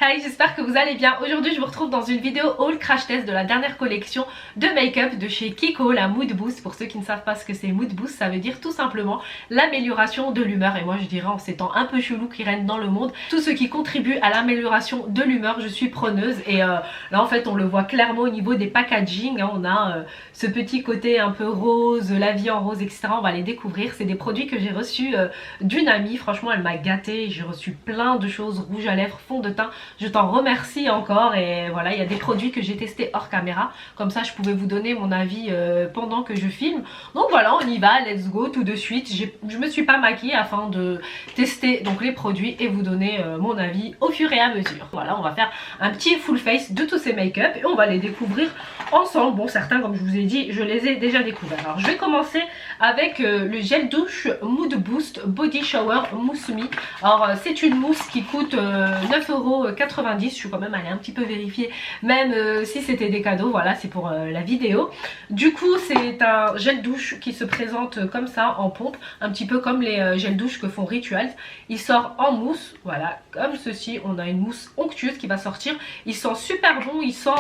Hey, j'espère que vous allez bien. Aujourd'hui je vous retrouve dans une vidéo haul crash test de la dernière collection de make-up de chez Kiko, la Mood Boost. Pour ceux qui ne savent pas ce que c'est Mood Boost, ça veut dire tout simplement l'amélioration de l'humeur. Et moi je dirais en ces temps un peu chelou qui règnent dans le monde, tout ce qui contribue à l'amélioration de l'humeur, je suis preneuse. Et là en fait on le voit clairement au niveau des packaging, hein. On a ce petit côté un peu rose, la vie en rose, etc. On va les découvrir. C'est des produits que j'ai reçus d'une amie. Franchement elle m'a gâtée, j'ai reçu plein de choses, rouge à lèvres, fond de teint. Je t'en remercie encore. Et voilà, il y a des produits que j'ai testés hors caméra, comme ça je pouvais vous donner mon avis pendant que je filme. Donc voilà, on y va, let's go tout de suite. Je me suis pas maquillée afin de tester donc les produits et vous donner mon avis au fur et à mesure. Voilà, on va faire un petit full face de tous ces make-up et on va les découvrir ensemble. Bon, certains comme je vous ai dit, je les ai déjà découverts. Alors je vais commencer avec le gel douche Mood Boost Body Shower Mousse Me. Alors c'est une mousse qui coûte 9,90 €. Je suis quand même allée un petit peu vérifier, même si c'était des cadeaux. Voilà, c'est pour la vidéo. Du coup c'est un gel douche qui se présente comme ça en pompe, un petit peu comme les gels douche que font Rituals. Il sort en mousse, voilà, comme ceci. On a une mousse onctueuse qui va sortir. Il sent super bon, il sent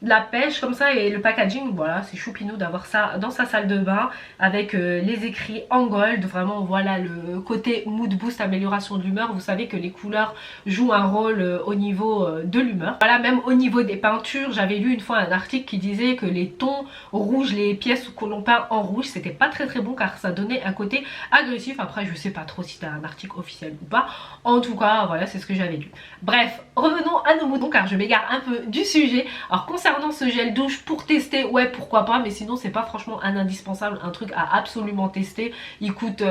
de la pêche comme ça. Et le packaging, voilà, c'est choupinou d'avoir ça dans sa salle de bain avec les écrits en gold. Vraiment voilà le côté mood boost, amélioration de l'humeur. Vous savez que les couleurs jouent un rôle au niveau de l'humeur. Voilà, même au niveau des peintures, j'avais lu une fois un article qui disait que les tons rouges, les pièces que l'on peint en rouge, c'était pas très bon car ça donnait un côté agressif. Après je sais pas trop si c'était un article officiel ou pas, en tout cas voilà, c'est ce que j'avais lu. Bref, revenons à nos moutons car je m'égare un peu du sujet. Alors concernant ce gel douche, pour tester, ouais pourquoi pas, mais sinon c'est pas franchement un indispensable, un truc à absolument tester. Il coûte tout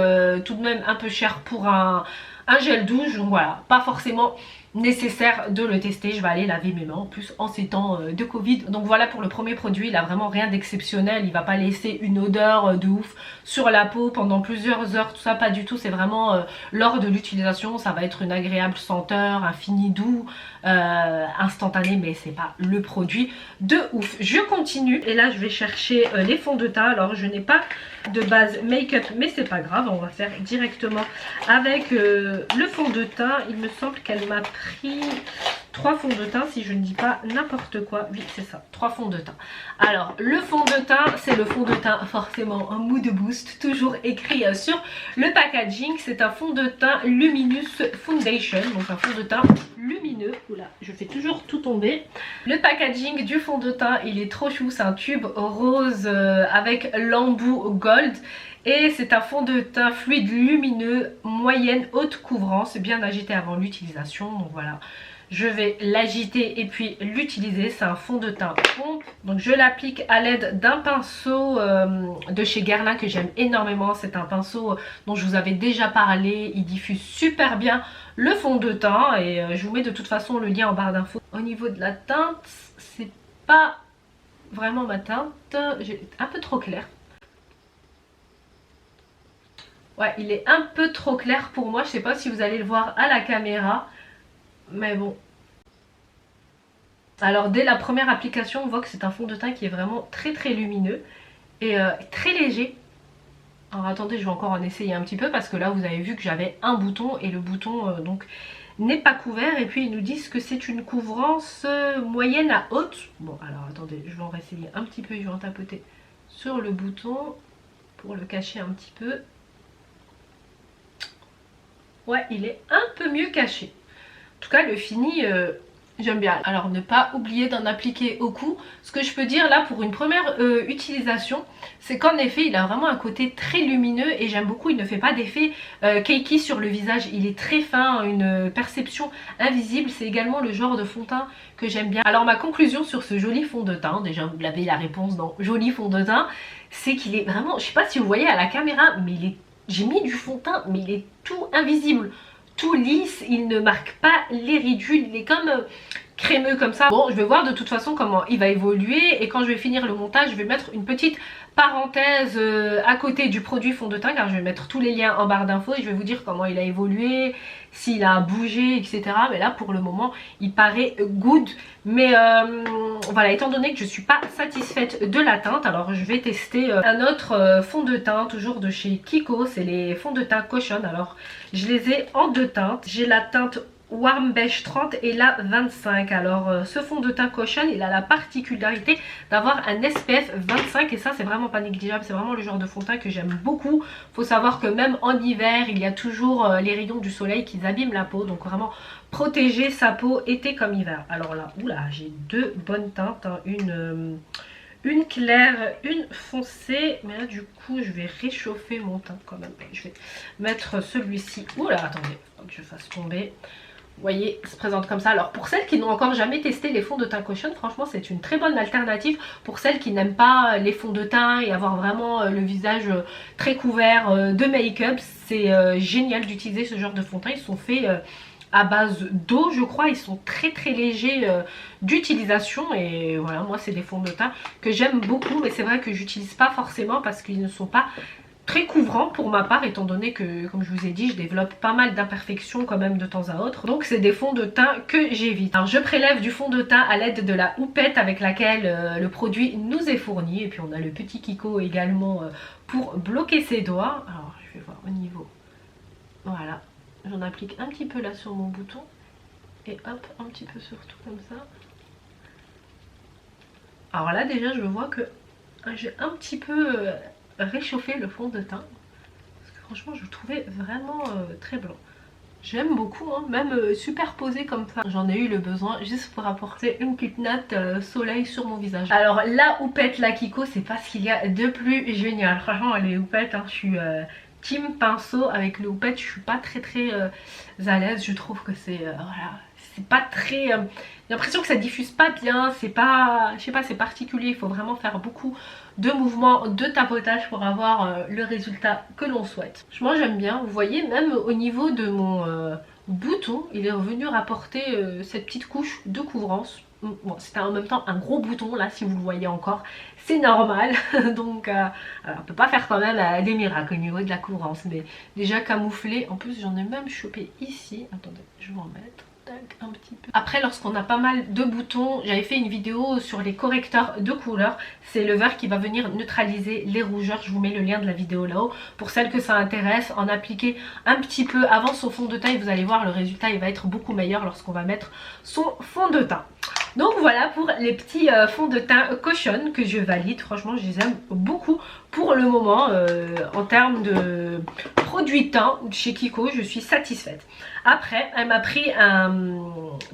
de même un peu cher pour un gel douche, donc voilà, pas forcément nécessaire de le tester. Je vais aller laver mes mains en plus en ces temps de Covid. Donc voilà pour le premier produit, il a vraiment rien d'exceptionnel, il va pas laisser une odeur de ouf sur la peau pendant plusieurs heures, tout ça pas du tout. C'est vraiment lors de l'utilisation, ça va être une agréable senteur, un fini doux, instantané, mais c'est pas le produit de ouf. Je continue et là je vais chercher les fonds de teint. Alors je n'ai pas de base make-up mais c'est pas grave, on va faire directement avec le fond de teint. Il me semble qu'elle m'a pris 3 fonds de teint si je ne dis pas n'importe quoi. Oui c'est ça, 3 fonds de teint. Alors le fond de teint, c'est le fond de teint forcément un Mood Boost, toujours écrit sur le packaging. C'est un fond de teint Luminous Foundation, donc un fond de teint lumineux. Oula, je fais toujours tout tomber. Le packaging du fond de teint, il est trop chou, c'est un tube rose avec l'embout gold. Et c'est un fond de teint fluide lumineux, moyenne haute couvrance, bien agité avant l'utilisation. Donc voilà, je vais l'agiter et puis l'utiliser. C'est un fond de teint pompe. Donc je l'applique à l'aide d'un pinceau de chez Guerlain que j'aime énormément. C'est un pinceau dont je vous avais déjà parlé. Il diffuse super bien le fond de teint. Et je vous mets de toute façon le lien en barre d'infos. Au niveau de la teinte, c'est pas vraiment ma teinte. J'ai un peu trop clair. Ouais, il est un peu trop clair pour moi. Je sais pas si vous allez le voir à la caméra, mais bon. Alors dès la première application, on voit que c'est un fond de teint qui est vraiment très lumineux et très léger. Alors attendez, je vais encore en essayer un petit peu parce que là vous avez vu que j'avais un bouton et le bouton donc n'est pas couvert. Et puis ils nous disent que c'est une couvrance moyenne à haute. Bon alors attendez, je vais en réessayer un petit peu. Je vais en tapoter sur le bouton pour le cacher un petit peu. Ouais, il est un peu mieux caché. En tout cas, le fini, j'aime bien. Alors, ne pas oublier d'en appliquer au cou. Ce que je peux dire là pour une première utilisation, c'est qu'en effet, il a vraiment un côté très lumineux et j'aime beaucoup. Il ne fait pas d'effet cakey sur le visage. Il est très fin, une perception invisible. C'est également le genre de fond de teint que j'aime bien. Alors, ma conclusion sur ce joli fond de teint, déjà vous l'avez la réponse dans joli fond de teint, c'est qu'il est vraiment, je sais pas si vous voyez à la caméra, mais il est... J'ai mis du fond de teint mais il est tout invisible, tout lisse, il ne marque pas les ridules, il est comme crémeux comme ça. Bon, je vais voir de toute façon comment il va évoluer et quand je vais finir le montage, je vais mettre une petite parenthèse à côté du produit fond de teint car je vais mettre tous les liens en barre d'infos et je vais vous dire comment il a évolué, s'il a bougé, etc. Mais là pour le moment il paraît good. Mais voilà, étant donné que je suis pas satisfaite de la teinte, alors je vais tester un autre fond de teint, toujours de chez Kiko. C'est les fonds de teint Caution. Alors je les ai en deux teintes. J'ai la teinte Warm Beige 30 et la 25. Alors ce fond de teint Caution, il a la particularité d'avoir un SPF 25 et ça c'est vraiment pas négligeable, c'est vraiment le genre de fond de teint que j'aime beaucoup. Faut savoir que même en hiver il y a toujours les rayons du soleil qui abîment la peau, donc vraiment protéger sa peau été comme hiver. Alors là, oula, j'ai deux bonnes teintes, hein. Une claire, une foncée. Mais là du coup je vais réchauffer mon teint quand même. Je vais mettre celui-ci. Oula, attendez, faut que je fasse tomber. Vous voyez, il se présente comme ça. Alors pour celles qui n'ont encore jamais testé les fonds de teint Caution, franchement c'est une très bonne alternative. Pour celles qui n'aiment pas les fonds de teint et avoir vraiment le visage très couvert de make-up, c'est génial d'utiliser ce genre de fond de teint. Ils sont faits à base d'eau je crois, ils sont très très légers d'utilisation et voilà, moi c'est des fonds de teint que j'aime beaucoup, mais c'est vrai que j'utilise pas forcément parce qu'ils ne sont pas très couvrant pour ma part, étant donné que comme je vous ai dit je développe pas mal d'imperfections quand même de temps à autre, donc c'est des fonds de teint que j'évite. Alors je prélève du fond de teint à l'aide de la houppette avec laquelle le produit nous est fourni, et puis on a le petit Kiko également pour bloquer ses doigts. Alors je vais voir au niveau, voilà, j'en applique un petit peu là sur mon bouton et hop un petit peu sur tout comme ça. Alors là déjà je vois que j'ai un petit peu réchauffer le fond de teint parce que franchement je le trouvais vraiment très blanc. J'aime beaucoup, hein, même superposé comme ça. J'en ai eu le besoin juste pour apporter une petite note soleil sur mon visage. Alors la houppette, la Kiko, c'est pas ce qu'il y a de plus génial. Franchement les houppettes, hein, je suis team pinceau. Avec le houppette je suis pas très à l'aise. Je trouve que c'est voilà, c'est pas très... j'ai l'impression que ça diffuse pas bien, c'est pas, je sais pas, c'est particulier. Il faut vraiment faire beaucoup de mouvements de tapotage pour avoir le résultat que l'on souhaite. Moi j'aime bien, vous voyez, même au niveau de mon bouton, il est revenu rapporter cette petite couche de couvrance. Bon, c'était en même temps un gros bouton là, si vous le voyez encore, c'est normal. Donc alors, on peut pas faire quand même des miracles au niveau de la couvrance, mais déjà camouflé. En plus j'en ai même chopé ici, attendez, je vais en mettre un petit peu. Après, lorsqu'on a pas mal de boutons, j'avais fait une vidéo sur les correcteurs de couleur. C'est le vert qui va venir neutraliser les rougeurs. Je vous mets le lien de la vidéo là-haut. Pour celles que ça intéresse, en appliquer un petit peu avant son fond de teint et vous allez voir le résultat, il va être beaucoup meilleur lorsqu'on va mettre son fond de teint. Donc voilà pour les petits fonds de teint Caution que je valide. Franchement je les aime beaucoup pour le moment. En termes de produit teint chez Kiko, je suis satisfaite. Après elle m'a pris un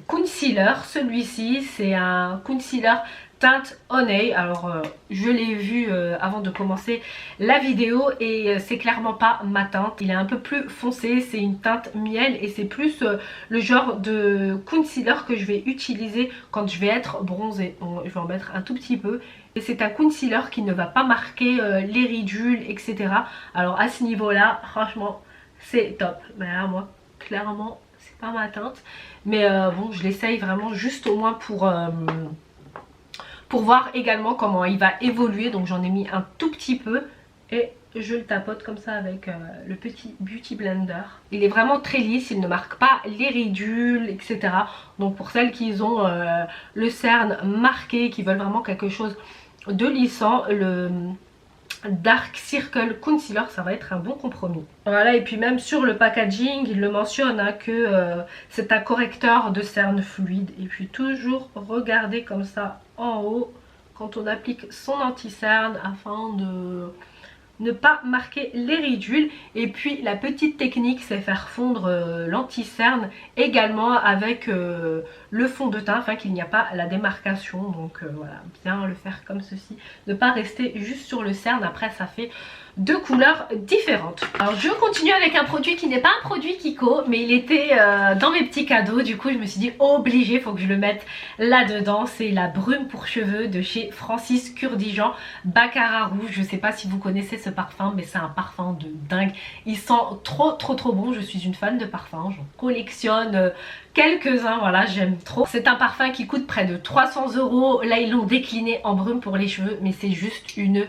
concealer. Celui-ci c'est un concealer teinte Honey. Alors je l'ai vu avant de commencer la vidéo et c'est clairement pas ma teinte. Il est un peu plus foncé, c'est une teinte miel et c'est plus le genre de concealer que je vais utiliser quand je vais être bronzée. Bon, je vais en mettre un tout petit peu. Et c'est un concealer qui ne va pas marquer les ridules, etc. Alors à ce niveau là, franchement c'est top. Mais là moi clairement c'est pas ma teinte. Mais bon, je l'essaye vraiment juste au moins pour voir également comment il va évoluer. Donc j'en ai mis un tout petit peu et je le tapote comme ça avec le petit Beauty Blender. Il est vraiment très lisse, il ne marque pas les ridules, etc. Donc pour celles qui ont le cerne marqué, qui veulent vraiment quelque chose de lissant, le Dark Circle Concealer, ça va être un bon compromis. Voilà, et puis même sur le packaging, il le mentionne hein, que c'est un correcteur de cerne fluide. Et puis toujours regarder comme ça en haut quand on applique son anti-cerne afin de ne pas marquer les ridules. Et puis la petite technique, c'est faire fondre l'anti-cerne également avec le fond de teint afin qu'il n'y a pas la démarcation. Donc voilà, bien le faire comme ceci, ne pas rester juste sur le cerne. Après ça fait deux couleurs différentes. Alors je continue avec un produit qui n'est pas un produit Kiko, mais il était dans mes petits cadeaux. Du coup je me suis dit obligé, faut que je le mette là dedans. C'est la brume pour cheveux de chez Francis Kurkdjian Baccarat Rouge. Je sais pas si vous connaissez ce parfum, mais c'est un parfum de dingue. Il sent trop bon. Je suis une fan de parfums, j'en collectionne quelques-uns, voilà, j'aime trop. C'est un parfum qui coûte près de 300 €. Là ils l'ont décliné en brume pour les cheveux, mais c'est juste une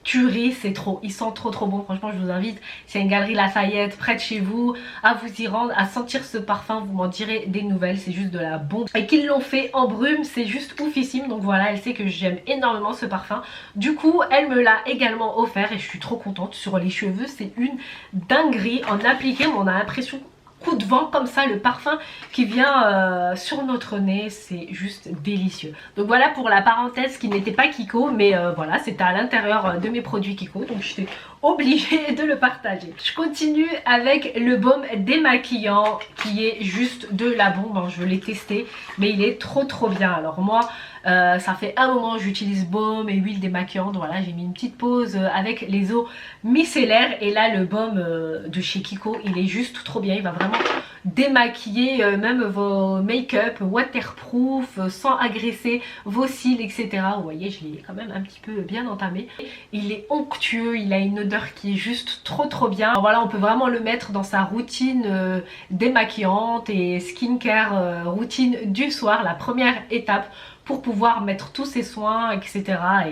tuerie, c'est trop, il sent trop bon. Franchement je vous invite, s'il y a une galerie Lafayette près de chez vous, à vous y rendre, à sentir ce parfum, vous m'en direz des nouvelles, c'est juste de la bombe. Et qu'ils l'ont fait en brume, c'est juste oufissime. Donc voilà, elle sait que j'aime énormément ce parfum, du coup elle me l'a également offert et je suis trop contente. Sur les cheveux c'est une dinguerie, en appliquer on a l'impression coup de vent comme ça, le parfum qui vient sur notre nez, c'est juste délicieux. Donc voilà pour la parenthèse qui n'était pas Kiko, mais voilà, c'était à l'intérieur de mes produits Kiko, donc j'étais obligée de le partager. Je continue avec le baume démaquillant qui est juste de la bombe, hein. Je l'ai testé mais il est trop bien. Alors moi ça fait un moment que j'utilise baume et huile démaquillante, voilà, j'ai mis une petite pause avec les eaux micellaires et là le baume de chez Kiko il est juste trop bien, il va vraiment démaquiller même vos make-up waterproof sans agresser vos cils, etc. Vous voyez, je l'ai quand même un petit peu bien entamé. Il est onctueux, il a une odeur qui est juste trop bien. Alors voilà, on peut vraiment le mettre dans sa routine démaquillante et skincare routine du soir, la première étape pour pouvoir mettre tous ses soins, etc.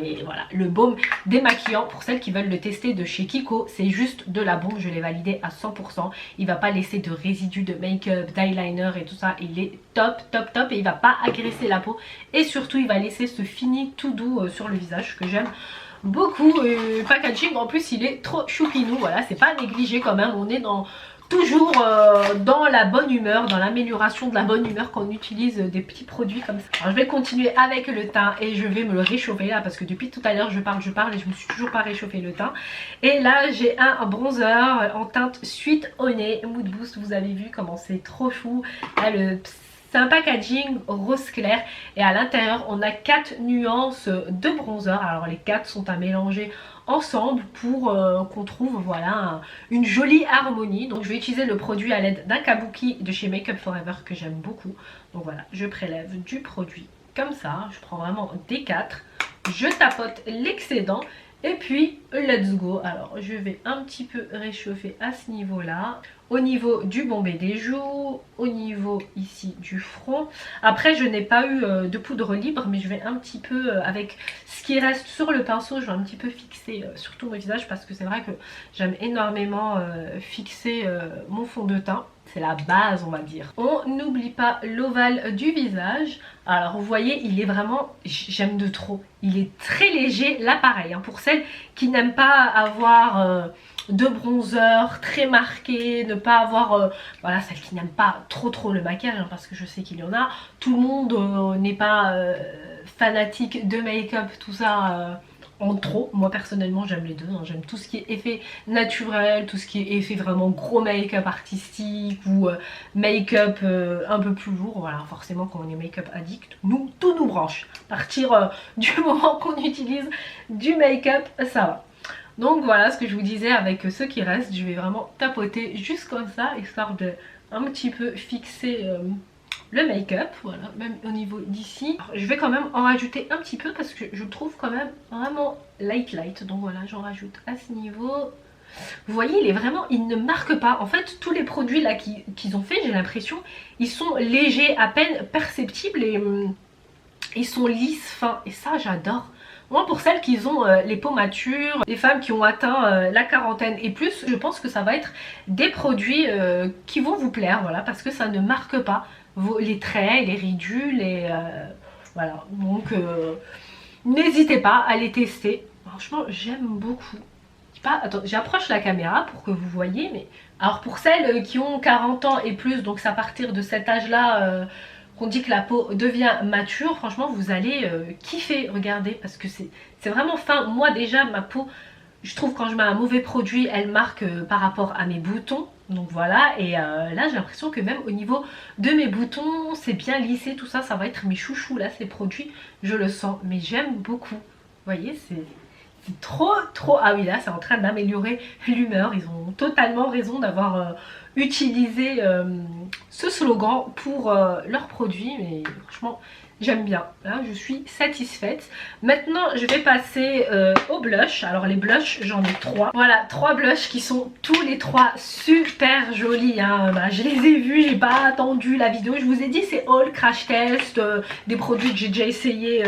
Et voilà, le baume démaquillant, pour celles qui veulent le tester de chez Kiko, c'est juste de la bombe, je l'ai validé à 100%. Il va pas laisser de résidus de make-up, d'eyeliner et tout ça, il est top et il va pas agresser la peau. Et surtout, il va laisser ce fini tout doux sur le visage que j'aime beaucoup. Packaging en plus, il est trop choupinou, voilà, c'est pas négligé quand même, on est dans... toujours dans la bonne humeur, dans l'amélioration de la bonne humeur quand on utilise des petits produits comme ça. Alors je vais continuer avec le teint et je vais me le réchauffer là parce que depuis tout à l'heure je parle et je me suis toujours pas réchauffé le teint. Et là j'ai un bronzer en teinte Sweet Honey Mood Boost, vous avez vu comment c'est trop chou. Là, c'est un packaging rose clair et à l'intérieur on a 4 nuances de bronzer. Alors les 4 sont à mélanger ensemble pour qu'on trouve voilà une jolie harmonie. Donc je vais utiliser le produit à l'aide d'un kabuki de chez Make Up For Ever que j'aime beaucoup. Donc voilà, je prélève du produit comme ça, je prends vraiment des 4, je tapote l'excédent et puis let's go. Alors je vais un petit peu réchauffer à ce niveau là, au niveau du bombé des joues, au niveau ici du front. Après je n'ai pas eu de poudre libre mais je vais un petit peu avec ce qui reste sur le pinceau, je vais un petit peu fixer sur tout mon visage parce que c'est vrai que j'aime énormément fixer mon fond de teint. C'est la base on va dire. On n'oublie pas l'ovale du visage. Alors vous voyez il est vraiment, j'aime de trop. Il est très léger, là pareil hein, pour celles qui n'aiment pas avoir de bronzer très marqué, ne pas avoir voilà, celles qui n'aiment pas trop le maquillage hein, parce que je sais qu'il y en a. Tout le monde n'est pas fanatique de make-up, tout ça en trop. Moi personnellement j'aime les deux, hein. J'aime tout ce qui est effet naturel, tout ce qui est effet vraiment gros make-up artistique ou make-up un peu plus lourd. Voilà, forcément quand on est make-up addict, nous, tout nous branche. À partir du moment qu'on utilise du make-up, ça va. Donc voilà ce que je vous disais avec ce qui reste, je vais vraiment tapoter juste comme ça, histoire de un petit peu fixer le make-up, voilà, même au niveau d'ici. Je vais quand même en rajouter un petit peu parce que je le trouve quand même vraiment light, donc voilà, j'en rajoute à ce niveau. Vous voyez, il est vraiment, il ne marque pas. En fait, tous les produits là qu'ils ont fait, j'ai l'impression, ils sont légers, à peine perceptibles et ils sont lisses, fins. Et ça, j'adore. Moi, pour celles qui ont les peaux matures, les femmes qui ont atteint la quarantaine et plus, je pense que ça va être des produits qui vont vous plaire, voilà, parce que ça ne marque pas les traits, les ridules, et voilà. Donc, n'hésitez pas à les tester. Franchement, j'aime beaucoup. Attends, j'approche la caméra pour que vous voyez, mais alors pour celles qui ont 40 ans et plus, donc c'est à partir de cet âge-là qu'on dit que la peau devient mature, franchement vous allez kiffer, regardez, parce que c'est vraiment fin. Moi déjà ma peau, je trouve quand je mets un mauvais produit, elle marque par rapport à mes boutons, donc voilà. Et là j'ai l'impression que même au niveau de mes boutons, c'est bien lissé, tout ça, ça va être mes chouchous là, ces produits, je le sens, mais j'aime beaucoup. Vous voyez, c'est trop. Ah oui, là c'est en train d'améliorer l'humeur. Ils ont totalement raison d'avoir utilisé ce slogan pour leurs produits. Mais franchement j'aime bien, là je suis satisfaite. Maintenant je vais passer au blush. Alors les blushs j'en ai 3. Voilà, 3 blushs qui sont tous les 3 super jolis hein. Bah, je les ai vus, j'ai pas attendu la vidéo. Je vous ai dit c'est haul, crash test, des produits que j'ai déjà essayé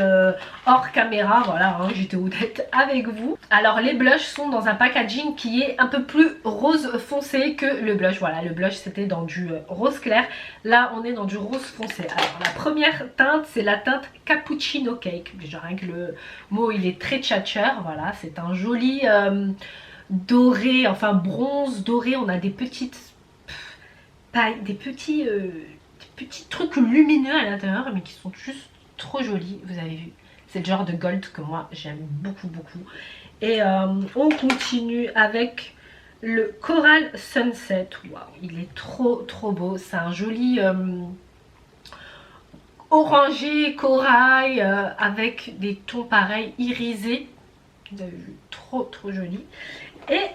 hors caméra. Voilà, hein, j'étais honnête avec vous. Alors les blushs sont dans un packaging qui est un peu plus rose foncé que le blush. Voilà, le blush c'était dans du rose clair. Là on est dans du rose foncé. Alors la première teinte c'est la teinte Cappuccino Cake. Déjà rien que le mot il est très tchatcheur. Voilà, c'est un joli doré, enfin bronze doré. On a des petites paille, des petits trucs lumineux à l'intérieur, mais qui sont juste trop jolis. Vous avez vu, c'est le genre de gold que moi j'aime beaucoup beaucoup. Et on continue avec le Coral Sunset. Waouh, il est trop beau. C'est un joli orangé corail avec des tons pareils irisés. Vous avez vu, trop joli. Et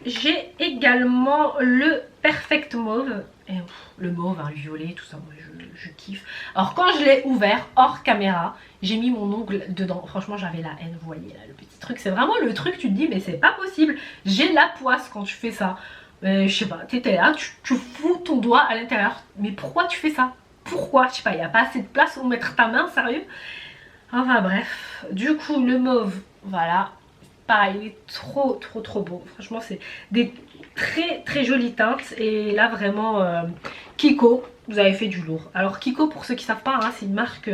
j'ai également le Perfect Mauve. Et le mauve, hein, le violet, tout ça, moi je kiffe. Alors quand je l'ai ouvert hors caméra, j'ai mis mon ongle dedans. Franchement j'avais la haine, vous voyez là le petit truc. C'est vraiment le truc, tu te dis mais c'est pas possible. J'ai la poisse quand tu fais ça. Je sais pas, t'étais là, tu fous ton doigt à l'intérieur. Mais pourquoi tu fais ça? Pourquoi? Je sais pas, il n'y a pas assez de place pour mettre ta main, sérieux? Enfin bref, du coup le mauve, voilà. Pareil, il est trop beau. Franchement c'est des très jolies teintes. Et là vraiment Kiko, vous avez fait du lourd. Alors Kiko, pour ceux qui ne savent pas, hein, c'est une marque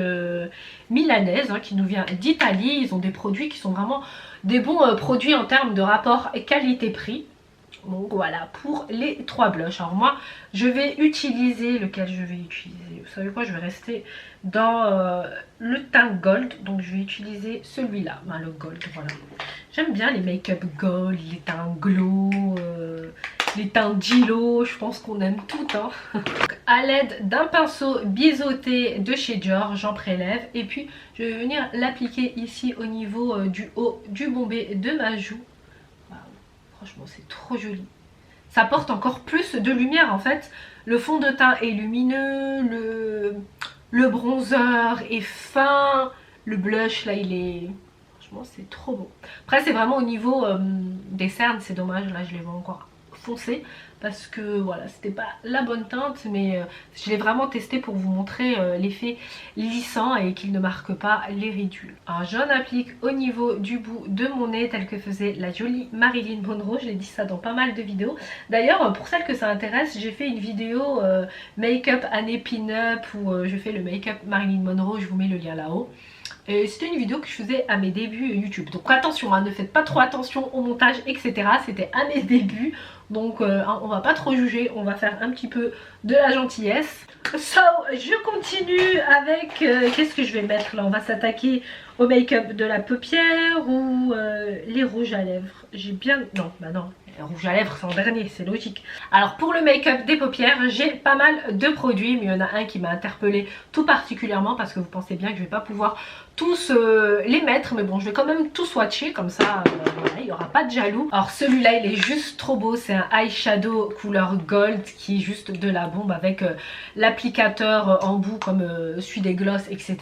milanaise qui nous vient d'Italie. Ils ont des produits qui sont vraiment des bons produits en termes de rapport qualité-prix. Donc voilà pour les 3 blushs. Alors moi je vais utiliser, lequel je vais utiliser? Vous savez quoi, je vais rester dans le teint gold. Donc je vais utiliser celui-là, le gold, voilà. J'aime bien les make-up gold, les teints glow, les teints Gilo, je pense qu'on aime tout. Hein. À l'aide d'un pinceau biseauté de chez Dior, j'en prélève. Et puis je vais venir l'appliquer ici au niveau du haut du bombé de ma joue. Franchement c'est trop joli. Ça apporte encore plus de lumière en fait. Le fond de teint est lumineux, le bronzer est fin, le blush là il est... Franchement c'est trop beau. Après c'est vraiment au niveau des cernes, c'est dommage, là je les vois encore foncés. Parce que voilà, c'était pas la bonne teinte, mais je l'ai vraiment testé pour vous montrer l'effet lissant et qu'il ne marque pas les ridules. Alors j'en applique au niveau du bout de mon nez tel que faisait la jolie Marilyn Monroe. Je l'ai dit ça dans pas mal de vidéos. D'ailleurs pour celles que ça intéresse, j'ai fait une vidéo make-up année pin-up où je fais le make-up Marilyn Monroe, je vous mets le lien là-haut. C'était une vidéo que je faisais à mes débuts YouTube. Donc attention, hein, ne faites pas trop attention au montage, etc. C'était à mes débuts. Donc on va pas trop juger, on va faire un petit peu de la gentillesse. So, je continue avec... qu'est-ce que je vais mettre là? On va s'attaquer au make-up de la paupière ou les rouges à lèvres. J'ai bien... Non, bah non. Rouge à lèvres c'est en dernier, c'est logique. Alors pour le make-up des paupières, j'ai pas mal de produits, mais il y en a un qui m'a interpellée tout particulièrement parce que vous pensez bien que je vais pas pouvoir tous les mettre, mais bon je vais quand même tout swatcher comme ça, voilà, il n'y aura pas de jaloux. Alors celui-là il est juste trop beau, c'est un eyeshadow couleur gold qui est juste de la bombe avec l'applicateur en bout comme celui des gloss, etc.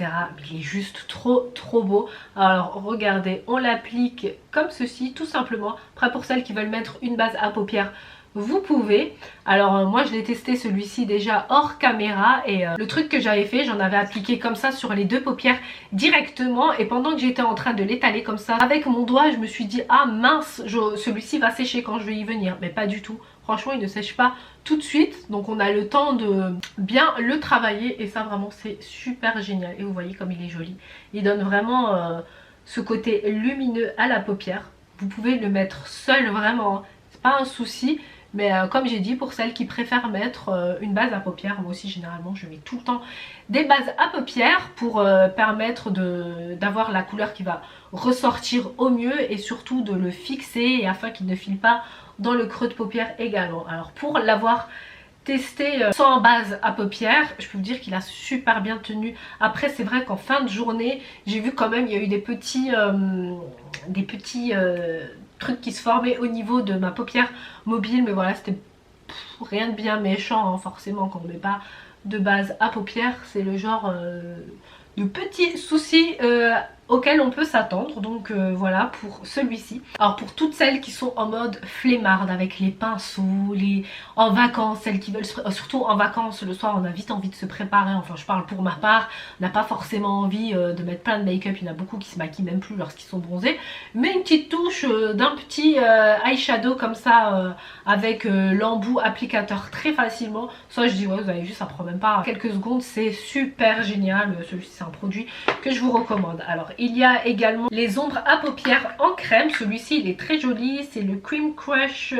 Il est juste trop beau. Alors regardez, on l'applique comme ceci tout simplement. Après pour celles qui veulent mettre une base à paupières, vous pouvez. Alors moi je l'ai testé celui-ci déjà hors caméra et le truc que j'avais fait, j'en avais appliqué comme ça sur les 2 paupières directement, et pendant que j'étais en train de l'étaler comme ça avec mon doigt, je me suis dit ah mince, celui-ci va sécher quand je vais y venir, mais pas du tout. Franchement il ne sèche pas tout de suite, donc on a le temps de bien le travailler et ça vraiment c'est super génial. Et vous voyez comme il est joli, il donne vraiment ce côté lumineux à la paupière. Vous pouvez le mettre seul vraiment, c'est pas un souci. Mais comme j'ai dit, pour celles qui préfèrent mettre une base à paupières, moi aussi généralement je mets tout le temps des bases à paupières pour permettre d'avoir la couleur qui va ressortir au mieux et surtout de le fixer et afin qu'il ne file pas dans le creux de paupière également. Alors pour l'avoir testé sans base à paupières, je peux vous dire qu'il a super bien tenu. Après c'est vrai qu'en fin de journée j'ai vu quand même il y a eu des petits trucs qui se formaient au niveau de ma paupière mobile, mais voilà c'était rien de bien méchant hein, forcément quand on met pas de base à paupières, c'est le genre de petits soucis auxquels on peut s'attendre. Donc voilà pour celui-ci. Alors pour toutes celles qui sont en mode flemmarde avec les pinceaux, en vacances, celles qui veulent surtout en vacances le soir on a vite envie de se préparer, enfin je parle pour ma part, on n'a pas forcément envie de mettre plein de make-up, il y en a beaucoup qui se maquillent même plus lorsqu'ils sont bronzés, mais une petite touche d'un petit eyeshadow comme ça avec l'embout applicateur très facilement, ça je dis ouais vous avez vu ça prend même pas quelques secondes, c'est super génial. Celui-ci c'est un produit que je vous recommande. Alors il y a également les ombres à paupières en crème, celui-ci il est très joli, c'est le Cream Crush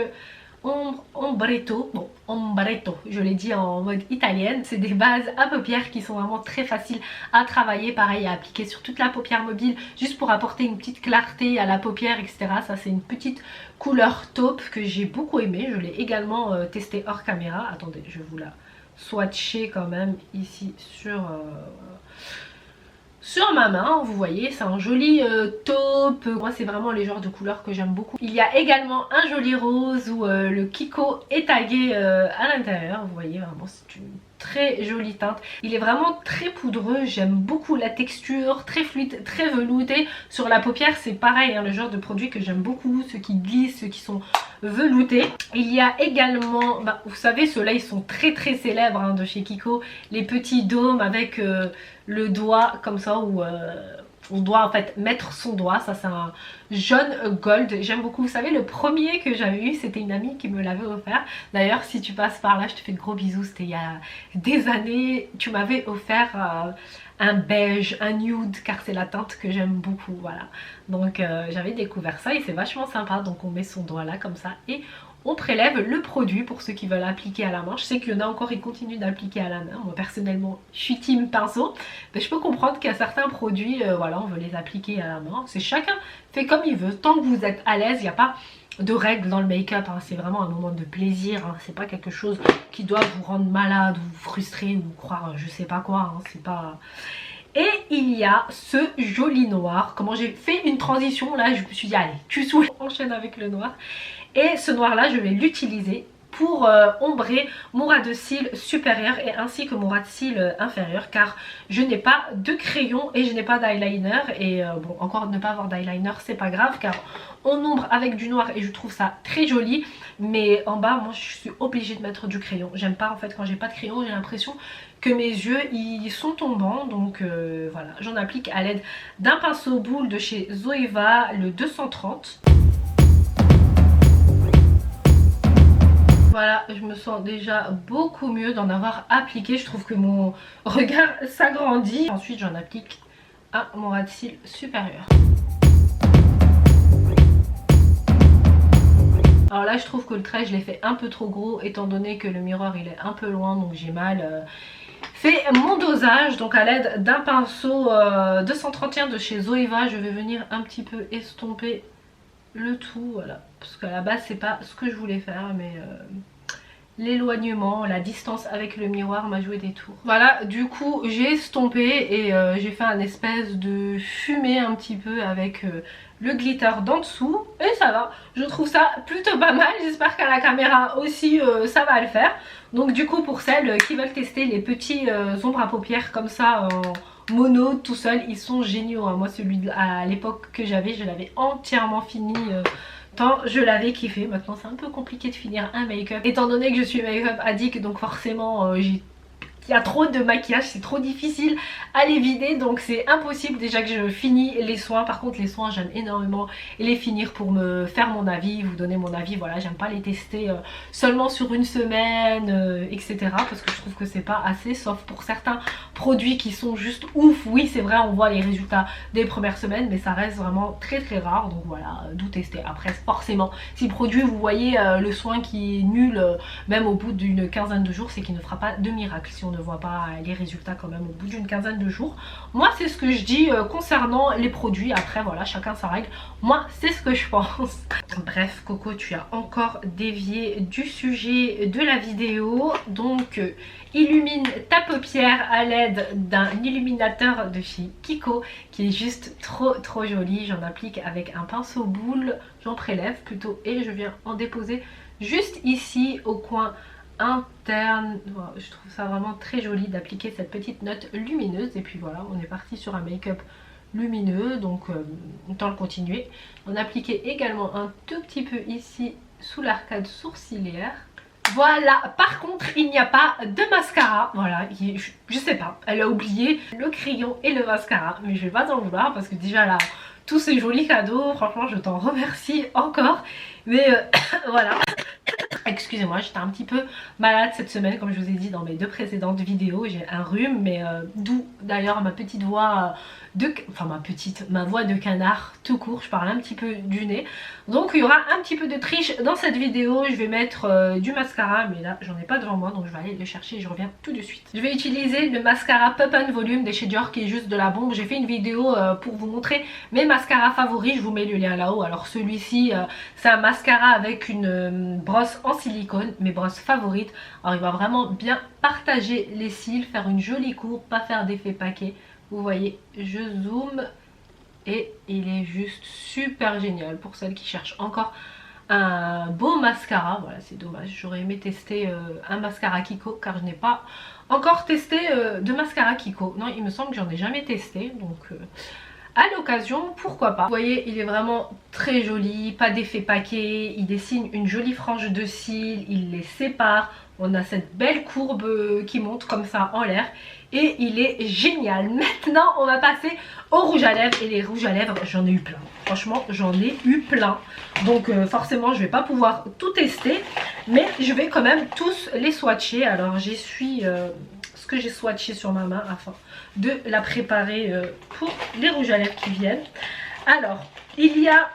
Ombretto, bon ombretto, je l'ai dit en mode italienne. C'est des bases à paupières qui sont vraiment très faciles à travailler, pareil à appliquer sur toute la paupière mobile, juste pour apporter une petite clarté à la paupière, etc. Ça c'est une petite couleur taupe que j'ai beaucoup aimé. Je l'ai également testé hors caméra. Attendez, je vais vous la swatcher quand même ici sur ma main. Vous voyez, c'est un joli taupe. Moi c'est vraiment les genres de couleurs que j'aime beaucoup. Il y a également un joli rose où le Kiko est tagué à l'intérieur. Vous voyez, vraiment c'est une très jolie teinte. Il est vraiment très poudreux, j'aime beaucoup la texture, très fluide, très velouté. Sur la paupière c'est pareil, hein, le genre de produit que j'aime beaucoup, ceux qui glissent, ceux qui sont veloutés. Il y a également, vous savez ceux-là ils sont très célèbres hein, de chez Kiko, les petits dômes avec le doigt comme ça où on doit en fait mettre son doigt. Ça c'est un jaune gold, j'aime beaucoup. Vous savez le premier que j'avais eu c'était une amie qui me l'avait offert. D'ailleurs si tu passes par là je te fais de gros bisous, c'était il y a des années. Tu m'avais offert un beige, un nude, car c'est la teinte que j'aime beaucoup, voilà. Donc j'avais découvert ça et c'est vachement sympa. Donc on met son doigt là comme ça et on prélève le produit pour ceux qui veulent appliquer à la main. Je sais qu'il y en a encore qui continuent d'appliquer à la main. Moi personnellement je suis team pinceau, mais je peux comprendre qu'il y a certains produits, voilà, on veut les appliquer à la main. C'est chacun fait comme il veut, tant que vous êtes à l'aise. Il n'y a pas de règles dans le make-up, hein. C'est vraiment un moment de plaisir, hein. C'est pas quelque chose qui doit vous rendre malade ou vous frustrer ou croire je sais pas quoi, hein. C'est pas... Et il y a ce joli noir. Comment j'ai fait une transition là, je me suis dit allez tu enchaîne avec le noir. Et ce noir là je vais l'utiliser pour ombrer mon ras de cils supérieur et ainsi que mon ras de cils inférieur, car je n'ai pas de crayon et je n'ai pas d'eyeliner. Et bon, encore ne pas avoir d'eyeliner c'est pas grave car on ombre avec du noir et je trouve ça très joli. Mais en bas moi je suis obligée de mettre du crayon. J'aime pas en fait quand j'ai pas de crayon, j'ai l'impression que mes yeux ils sont tombants. Donc voilà, j'en applique à l'aide d'un pinceau boule de chez Zoeva, le 230. Voilà, je me sens déjà beaucoup mieux d'en avoir appliqué. Je trouve que mon regard s'agrandit. Ensuite j'en applique à mon ras de cils supérieur. Alors là je trouve que le trait je l'ai fait un peu trop gros étant donné que le miroir il est un peu loin, donc j'ai mal fait mon dosage. Donc à l'aide d'un pinceau 231 de chez Zoeva, je vais venir un petit peu estomper le tout, voilà, parce qu'à la base c'est pas ce que je voulais faire, mais l'éloignement, la distance avec le miroir m'a joué des tours. Voilà, du coup j'ai estompé et j'ai fait un espèce de fumée un petit peu avec le glitter d'en dessous et ça va, je trouve ça plutôt pas mal. J'espère qu'à la caméra aussi ça va le faire. Donc du coup pour celles qui veulent tester les petits ombres à paupières comme ça en mono tout seul, ils sont géniaux, hein. Moi celui à l'époque que j'avais, je l'avais entièrement fini tant je l'avais kiffé. Maintenant c'est un peu compliqué de finir un make-up étant donné que je suis make-up addict, donc forcément il y a trop de maquillage, c'est trop difficile à les vider, donc c'est impossible déjà que je finis les soins. Par contre les soins j'aime énormément les finir pour me faire mon avis, vous donner mon avis. Voilà, j'aime pas les tester seulement sur une semaine etc, parce que je trouve que c'est pas assez, sauf pour certains produits qui sont juste ouf. Oui c'est vrai, on voit les résultats des premières semaines, mais ça reste vraiment très rare, donc voilà, d'où tester. Après forcément si le produit vous voyez le soin qui est nul même au bout d'une quinzaine de jours, c'est qu'il ne fera pas de miracle si on ne voit pas les résultats quand même au bout d'une quinzaine de jours. Moi c'est ce que je dis concernant les produits. Après voilà, chacun sa règle, moi c'est ce que je pense. Bref Coco, tu as encore dévié du sujet de la vidéo. Donc illumine ta paupière à l'aide d'un illuminateur de chez Kiko qui est juste trop joli. J'en applique avec un pinceau boule, j'en prélève plutôt et je viens en déposer juste ici au coin interne. Voilà, je trouve ça vraiment très joli d'appliquer cette petite note lumineuse. Et puis voilà, on est parti sur un make-up lumineux, donc autant le continuer. On appliquait également un tout petit peu ici sous l'arcade sourcilière. Voilà, par contre il n'y a pas de mascara. Voilà, je sais pas, elle a oublié le crayon et le mascara, mais je vais pas en vouloir parce que déjà là tous ces jolis cadeaux, franchement je t'en remercie encore. Mais voilà. Excusez-moi, j'étais un petit peu malade cette semaine comme je vous ai dit dans mes 2 précédentes vidéos. J'ai un rhume, mais d'où d'ailleurs ma petite voix ma voix de canard tout court. Je parle un petit peu du nez. Donc il y aura un petit peu de triche dans cette vidéo. Je vais mettre du mascara, mais là j'en ai pas devant moi, donc je vais aller le chercher et je reviens tout de suite. Je vais utiliser le mascara Pop and Volume de chez Dior qui est juste de la bombe. J'ai fait une vidéo pour vous montrer mes mascaras favoris. Je vous mets le lien là-haut. Alors celui-ci c'est un mascara avec une brosse en silicone, mes brosses favorites. Alors il va vraiment bien partager les cils, faire une jolie courbe, pas faire d'effet paquet. Vous voyez, je zoome et il est juste super génial pour celles qui cherchent encore un beau mascara. Voilà, c'est dommage, j'aurais aimé tester un mascara Kiko car je n'ai pas encore testé de mascara Kiko. Non, il me semble que j'en ai jamais testé, donc à l'occasion, pourquoi pas. Vous voyez, il est vraiment très joli, pas d'effet paquet, il dessine une jolie frange de cils, il les sépare, on a cette belle courbe qui monte comme ça en l'air et il est génial. Maintenant, on va passer au rouge à lèvres et les rouges à lèvres, j'en ai eu plein. Franchement, j'en ai eu plein. Donc forcément, je vais pas pouvoir tout tester, mais je vais quand même tous les swatcher. Alors j'essuie ce que j'ai swatché sur ma main afin de la préparer pour les rouges à lèvres qui viennent. Alors, il y a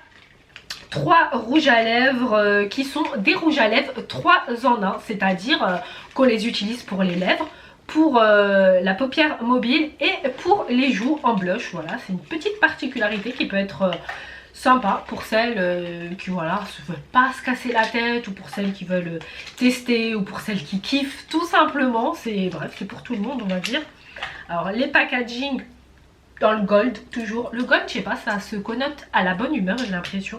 3 rouges à lèvres qui sont des rouges à lèvres 3 en 1, c'est-à-dire qu'on les utilise pour les lèvres, pour la paupière mobile et pour les joues en blush. Voilà, c'est une petite particularité qui peut être sympa pour celles qui voilà se veulent pas se casser la tête, ou pour celles qui veulent tester, ou pour celles qui kiffent tout simplement. C'est bref, c'est pour tout le monde on va dire. Alors les packaging dans le gold, toujours le gold, je sais pas, ça se connote à la bonne humeur, j'ai l'impression.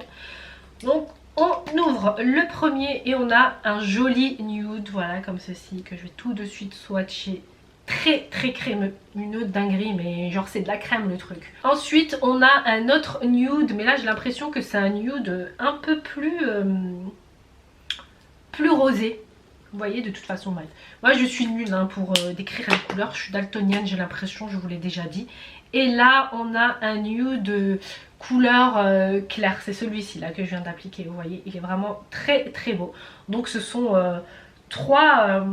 Donc on ouvre le premier et on a un joli nude, voilà comme ceci, que je vais tout de suite swatcher. Très très crémeux, une autre dinguerie, mais genre c'est de la crème le truc. Ensuite on a un autre nude, mais là j'ai l'impression que c'est un nude un peu plus rosé. Vous voyez, de toute façon, bref. Moi je suis nulle hein, pour décrire les couleurs, je suis daltonienne, j'ai l'impression, je vous l'ai déjà dit. Et là on a un nude couleur claire, c'est celui-ci là que je viens d'appliquer. Vous voyez, il est vraiment très très beau. Donc ce sont trois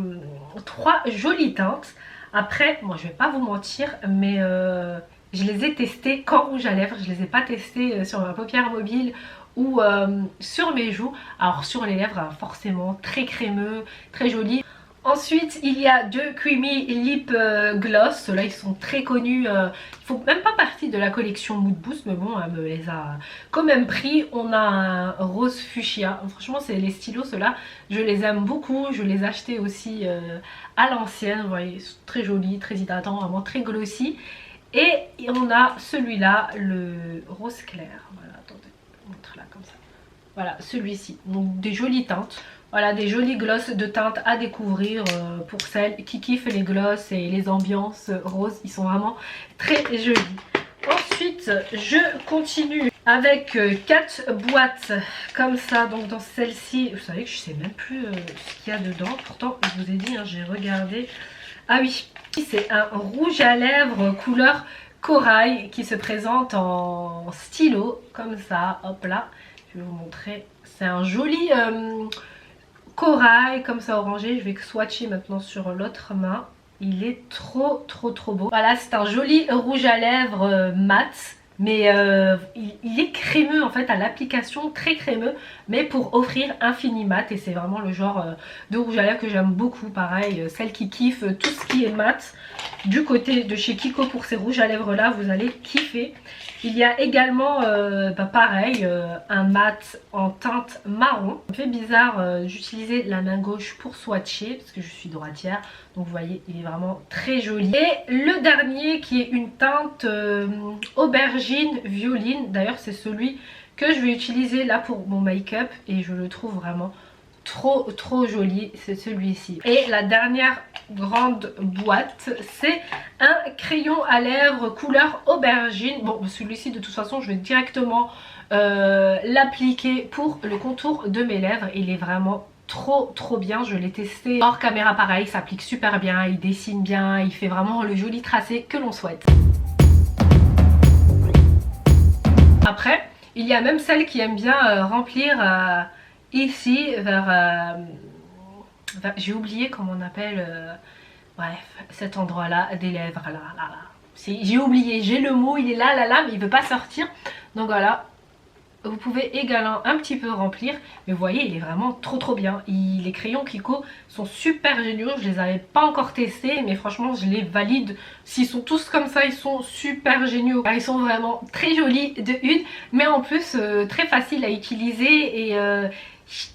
jolies teintes. Après, moi je vais pas vous mentir, mais je les ai testés qu'en rouge à lèvres. Je les ai pas testés sur ma paupière mobile ou sur mes joues. Alors sur les lèvres, forcément très crémeux, très joli. Ensuite il y a 2 Creamy Lip Gloss. Ceux-là ils sont très connus, ils font même pas partie de la collection Mood Boost, mais bon elle me les a quand même pris. On a un rose fuchsia, franchement c'est les stylos, ceux-là je les aime beaucoup. Je les ai achetés aussi à l'ancienne, vous voyez, ils sont très jolis, très hydratants, vraiment très glossy. Et on a celui-là, le rose clair, voilà, attendez, je vous montre là comme ça. Voilà, celui-ci, donc des jolies teintes. Voilà, des jolis glosses de teintes à découvrir pour celles qui kiffent les glosses et les ambiances roses. Ils sont vraiment très jolis. Ensuite, je continue avec 4 boîtes comme ça. Donc dans celle-ci, vous savez que je sais même plus ce qu'il y a dedans. Pourtant, je vous ai dit, hein, j'ai regardé. Ah oui, c'est un rouge à lèvres couleur corail qui se présente en stylo comme ça. Hop là, je vais vous montrer. C'est un joli corail comme ça orangé. Je vais swatcher maintenant sur l'autre main. Il est trop beau. Voilà, c'est un joli rouge à lèvres mat, mais il est crémeux en fait à l'application, très crémeux, mais pour offrir un fini mat. Et c'est vraiment le genre de rouge à lèvres que j'aime beaucoup. Pareil, celles qui kiffent tout ce qui est mat, du côté de chez Kiko pour ces rouges à lèvres là, vous allez kiffer. Il y a également pareil un mat en teinte marron. Ça me fait bizarre d'utiliser la main gauche pour swatcher parce que je suis droitière. Donc vous voyez, il est vraiment très joli. Et le dernier qui est une teinte aubergine violine. D'ailleurs c'est celui que je vais utiliser là pour mon make-up et je le trouve vraiment trop joli, c'est celui-ci. Et la dernière grande boîte, c'est un crayon à lèvres couleur aubergine. Bon, celui-ci de toute façon je vais directement l'appliquer pour le contour de mes lèvres. Il est vraiment trop bien, je l'ai testé hors caméra, pareil, ça applique super bien, il dessine bien, il fait vraiment le joli tracé que l'on souhaite. Après il y a même celles qui aiment bien remplir ici vers Enfin, j'ai oublié comment on appelle, bref, cet endroit-là des lèvres, là. J'ai oublié, j'ai le mot, il est là, mais il veut pas sortir. Donc voilà, vous pouvez également un petit peu remplir, mais vous voyez, il est vraiment trop bien. Les crayons Kiko sont super géniaux, je les avais pas encore testés, mais franchement je les valide. S'ils sont tous comme ça, ils sont super géniaux. Ils sont vraiment très jolis de une, mais en plus très faciles à utiliser et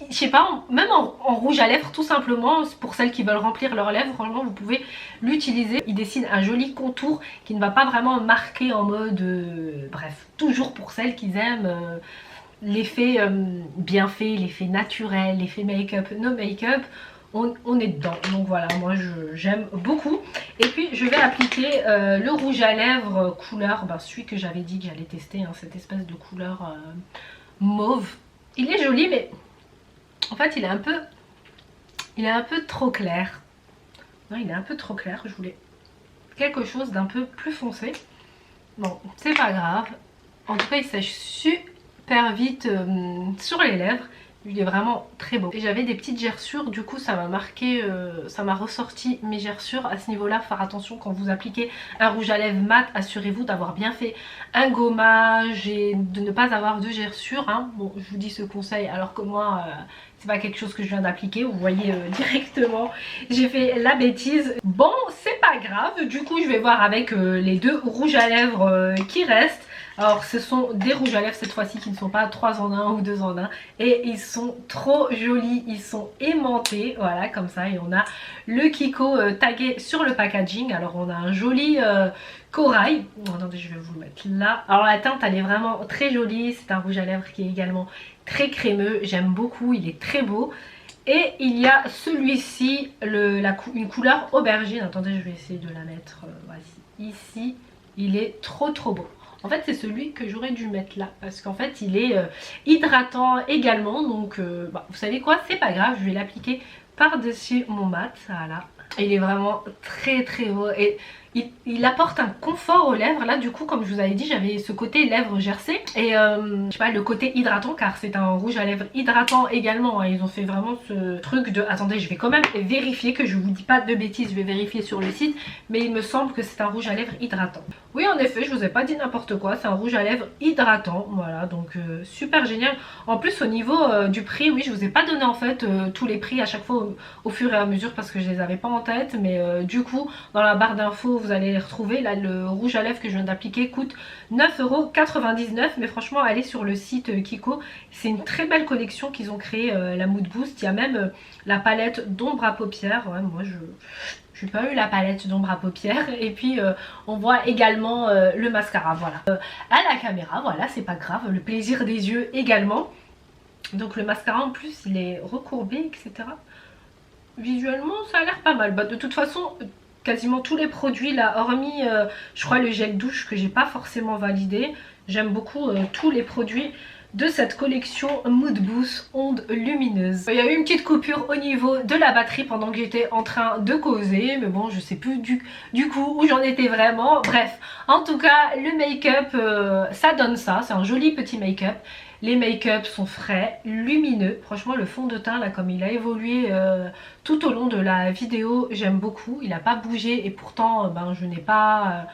je sais pas, même en rouge à lèvres tout simplement, pour celles qui veulent remplir leurs lèvres, franchement vous pouvez l'utiliser. Il dessine un joli contour qui ne va pas vraiment marquer en mode bref, toujours pour celles qui aiment l'effet bien fait, l'effet naturel, l'effet make-up, no make-up, on est dedans. Donc voilà, moi j'aime beaucoup. Et puis je vais appliquer le rouge à lèvres couleur, celui que j'avais dit que j'allais tester, hein, cette espèce de couleur mauve. Il est joli, mais en fait il est un peu trop clair. Non, il est un peu trop clair, je voulais quelque chose d'un peu plus foncé. Bon, c'est pas grave. En tout cas, il sèche super vite sur les lèvres. Il est vraiment très beau. Et j'avais des petites gerçures, du coup ça m'a marqué, ça m'a ressorti mes gerçures. À ce niveau-là, faire attention quand vous appliquez un rouge à lèvres mat, assurez-vous d'avoir bien fait un gommage et de ne pas avoir de gerçures. Hein. Bon, je vous dis ce conseil alors que moi, c'est pas quelque chose que je viens d'appliquer. Vous voyez directement, j'ai fait la bêtise. Bon, c'est pas grave. Du coup, je vais voir avec les deux rouges à lèvres qui restent. Alors ce sont des rouges à lèvres cette fois-ci qui ne sont pas 3 en 1 ou 2 en 1. Et ils sont trop jolis, ils sont aimantés, voilà comme ça. Et on a le Kiko tagué sur le packaging. Alors on a un joli corail. Attendez, je vais vous le mettre là. Alors la teinte elle est vraiment très jolie. C'est un rouge à lèvres qui est également très crémeux. J'aime beaucoup, il est très beau. Et il y a celui-ci, une couleur aubergine. Attendez, je vais essayer de la mettre voici, ici. Il est trop beau. En fait c'est celui que j'aurais dû mettre là parce qu'en fait il est hydratant également. Donc vous savez quoi, c'est pas grave, je vais l'appliquer par-dessus mon mat. Voilà, il est vraiment très beau et il apporte un confort aux lèvres. Là du coup comme je vous avais dit, j'avais ce côté lèvres gercées et je sais pas, le côté hydratant car c'est un rouge à lèvres hydratant également, hein. Ils ont fait vraiment ce truc de... Attendez, je vais quand même vérifier que je vous dis pas de bêtises, je vais vérifier sur le site, mais il me semble que c'est un rouge à lèvres hydratant. Oui en effet, je vous ai pas dit n'importe quoi, c'est un rouge à lèvres hydratant, voilà, donc super génial. En plus au niveau du prix, oui je vous ai pas donné en fait tous les prix à chaque fois au fur et à mesure parce que je les avais pas en tête, mais du coup dans la barre d'infos vous allez les retrouver. Là le rouge à lèvres que je viens d'appliquer coûte 9,99 €, mais franchement allez sur le site Kiko, c'est une très belle collection qu'ils ont créée, la Mood Boost. Il y a même la palette d'ombre à paupières, ouais, moi je n'ai pas eu la palette d'ombre à paupières. Et puis on voit également le mascara, voilà, à la caméra, voilà, c'est pas grave, le plaisir des yeux également. Donc le mascara en plus il est recourbé, etc. Visuellement ça a l'air pas mal. De toute façon quasiment tous les produits là, hormis je crois le gel douche que j'ai pas forcément validé, j'aime beaucoup tous les produits de cette collection Mood Boost onde lumineuse. Il y a eu une petite coupure au niveau de la batterie pendant que j'étais en train de causer, mais bon je sais plus du coup où j'en étais vraiment. Bref, en tout cas le make-up ça donne ça, c'est un joli petit make-up. Les make-up sont frais, lumineux. Franchement le fond de teint là comme il a évolué tout au long de la vidéo, j'aime beaucoup. Il n'a pas bougé et pourtant je n'ai pas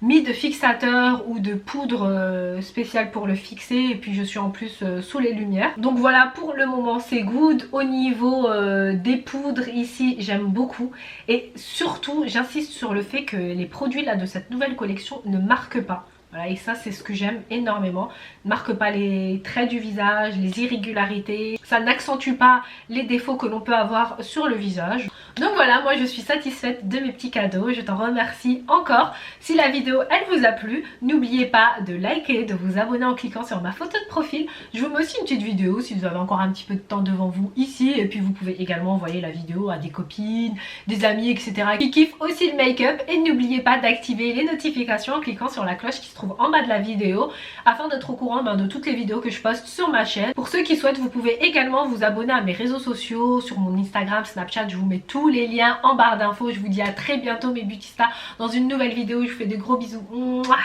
mis de fixateur ou de poudre spéciale pour le fixer. Et puis je suis en plus sous les lumières. Donc voilà, pour le moment c'est good. Au niveau des poudres ici j'aime beaucoup. Et surtout j'insiste sur le fait que les produits là de cette nouvelle collection ne marquent pas. Voilà, et ça c'est ce que j'aime énormément. Ne marque pas les traits du visage, les irrégularités. Ça n'accentue pas les défauts que l'on peut avoir sur le visage. Donc voilà, moi je suis satisfaite de mes petits cadeaux. Je t'en remercie encore. Si la vidéo elle vous a plu, n'oubliez pas de liker, de vous abonner en cliquant sur ma photo de profil. Je vous mets aussi une petite vidéo si vous avez encore un petit peu de temps devant vous ici. Et puis vous pouvez également envoyer la vidéo à des copines, des amis, etc. qui kiffent aussi le make-up. Et n'oubliez pas d'activer les notifications en cliquant sur la cloche qui se trouve en bas de la vidéo afin d'être au courant de toutes les vidéos que je poste sur ma chaîne. Pour ceux qui souhaitent, vous pouvez également vous abonner à mes réseaux sociaux, sur mon Instagram, Snapchat, je vous mets tous les liens en barre d'infos. Je vous dis à très bientôt mes beauty stars dans une nouvelle vidéo. Je vous fais de gros bisous. Mouah.